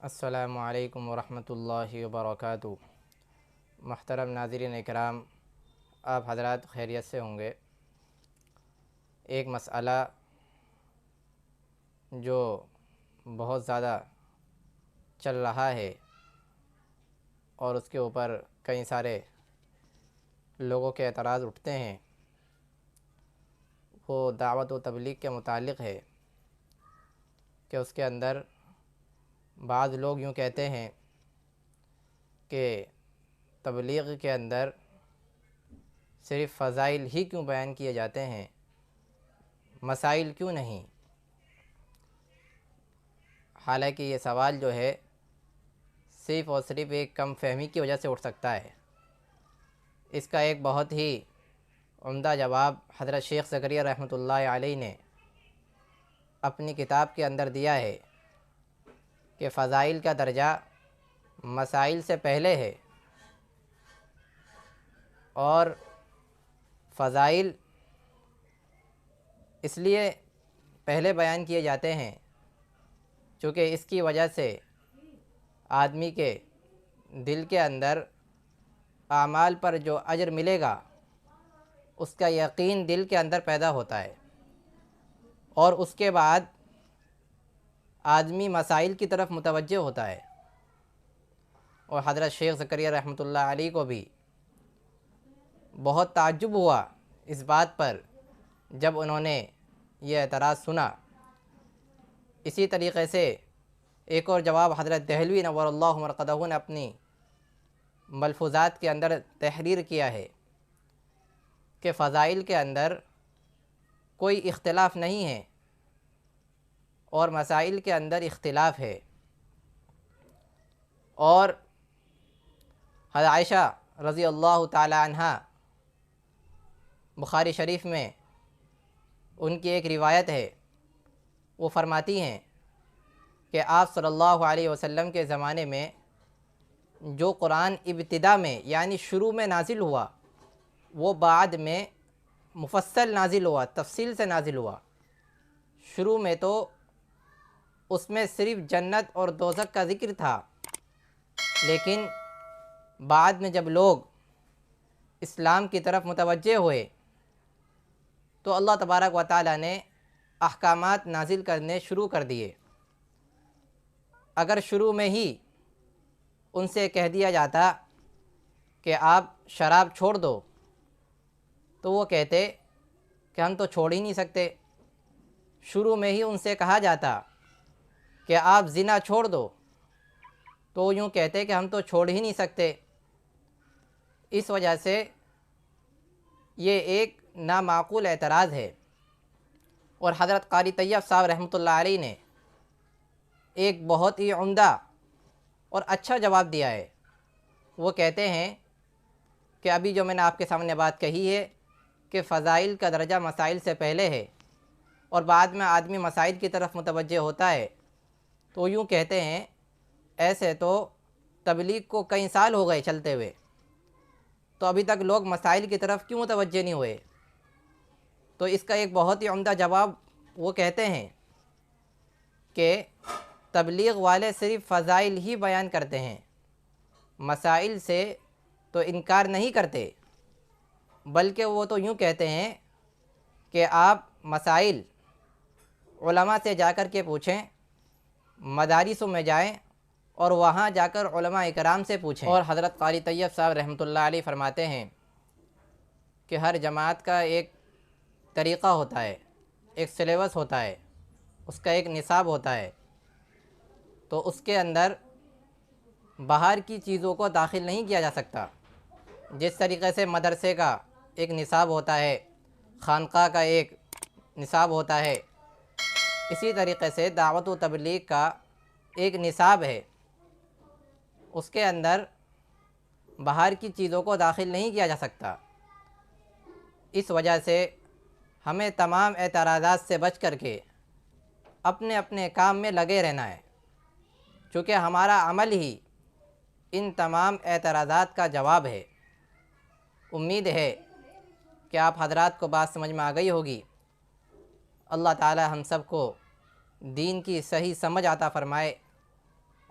السلام علیکم ورحمۃ اللہ وبرکاتہ۔ محترم ناظرین اکرام، آپ حضرات خیریت سے ہوں گے۔ ایک مسئلہ جو بہت زیادہ چل رہا ہے اور اس کے اوپر کئی سارے لوگوں کے اعتراض اٹھتے ہیں، وہ دعوت و تبلیغ کے متعلق ہے کہ اس کے اندر بعض لوگ یوں کہتے ہیں کہ تبلیغ کے اندر صرف فضائل ہی کیوں بیان کیے جاتے ہیں، مسائل کیوں نہیں؟ حالانکہ یہ سوال جو ہے صرف اور صرف ایک کم فہمی کی وجہ سے اٹھ سکتا ہے۔ اس کا ایک بہت ہی عمدہ جواب حضرت شیخ زکریا رحمۃ اللہ علیہ نے اپنی کتاب کے اندر دیا ہے کہ فضائل کا درجہ مسائل سے پہلے ہے، اور فضائل اس لیے پہلے بیان کیے جاتے ہیں چونکہ اس کی وجہ سے آدمی کے دل کے اندر اعمال پر جو اجر ملے گا اس کا یقین دل کے اندر پیدا ہوتا ہے، اور اس کے بعد آدمی مسائل کی طرف متوجہ ہوتا ہے۔ اور حضرت شیخ زکریا رحمۃ اللہ علیہ کو بھی بہت تعجب ہوا اس بات پر جب انہوں نے یہ اعتراض سنا۔ اسی طریقے سے ایک اور جواب حضرت دہلوی نور اللہ مرقدہ نے اپنی ملفوظات کے اندر تحریر کیا ہے کہ فضائل کے اندر کوئی اختلاف نہیں ہے اور مسائل کے اندر اختلاف ہے۔ اور حضرت عائشہ رضی اللہ تعالی عنہا، بخاری شریف میں ان کی ایک روایت ہے، وہ فرماتی ہیں کہ آپ صلی اللہ علیہ وسلم کے زمانے میں جو قرآن ابتدا میں یعنی شروع میں نازل ہوا وہ بعد میں مفصل نازل ہوا، تفصیل سے نازل ہوا۔ شروع میں تو اس میں صرف جنت اور دوزخ کا ذکر تھا، لیکن بعد میں جب لوگ اسلام کی طرف متوجہ ہوئے تو اللہ تبارک و تعالی نے احکامات نازل کرنے شروع کر دیے۔ اگر شروع میں ہی ان سے کہہ دیا جاتا کہ آپ شراب چھوڑ دو تو وہ کہتے کہ ہم تو چھوڑ ہی نہیں سکتے۔ شروع میں ہی ان سے کہا جاتا کہ آپ زنا چھوڑ دو تو وہ یوں کہتے کہ ہم تو چھوڑ ہی نہیں سکتے۔ اس وجہ سے یہ ایک نامعقول اعتراض ہے۔ اور حضرت قاری طیب صاحب رحمۃ اللہ علیہ نے ایک بہت ہی عمدہ اور اچھا جواب دیا ہے۔ وہ کہتے ہیں کہ ابھی جو میں نے آپ کے سامنے بات کہی ہے کہ فضائل کا درجہ مسائل سے پہلے ہے اور بعد میں آدمی مسائل کی طرف متوجہ ہوتا ہے، تو یوں کہتے ہیں ایسے تو تبلیغ کو کئی سال ہو گئے چلتے ہوئے، تو ابھی تک لوگ مسائل کی طرف کیوں متوجہ نہیں ہوئے؟ تو اس کا ایک بہت ہی عمدہ جواب وہ کہتے ہیں کہ تبلیغ والے صرف فضائل ہی بیان کرتے ہیں، مسائل سے تو انکار نہیں کرتے، بلکہ وہ تو یوں کہتے ہیں کہ آپ مسائل علماء سے جا کر کے پوچھیں، مدارسوں میں جائیں اور وہاں جا کر علماء اکرام سے پوچھیں۔ اور حضرت قاری طیب صاحب رحمۃ اللہ علیہ فرماتے ہیں کہ ہر جماعت کا ایک طریقہ ہوتا ہے، ایک سلیبس ہوتا ہے، اس کا ایک نصاب ہوتا ہے، تو اس کے اندر باہر کی چیزوں کو داخل نہیں کیا جا سکتا۔ جس طریقے سے مدرسے کا ایک نصاب ہوتا ہے، خانقاہ کا ایک نصاب ہوتا ہے، اسی طریقے سے دعوت و تبلیغ کا ایک نصاب ہے، اس کے اندر باہر کی چیزوں کو داخل نہیں کیا جا سکتا۔ اس وجہ سے ہمیں تمام اعتراضات سے بچ کر کے اپنے اپنے کام میں لگے رہنا ہے، چونکہ ہمارا عمل ہی ان تمام اعتراضات کا جواب ہے۔ امید ہے کہ آپ حضرات کو بات سمجھ میں آ گئی ہوگی۔ اللہ تعالی ہم سب کو دین کی صحیح سمجھ عطا فرمائے۔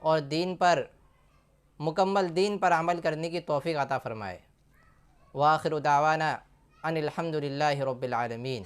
اور دین پر مکمل دین پر عمل کرنے کی توفیق عطا فرمائے۔ وآخر دعوانا ان الحمد للہ رب العالمین۔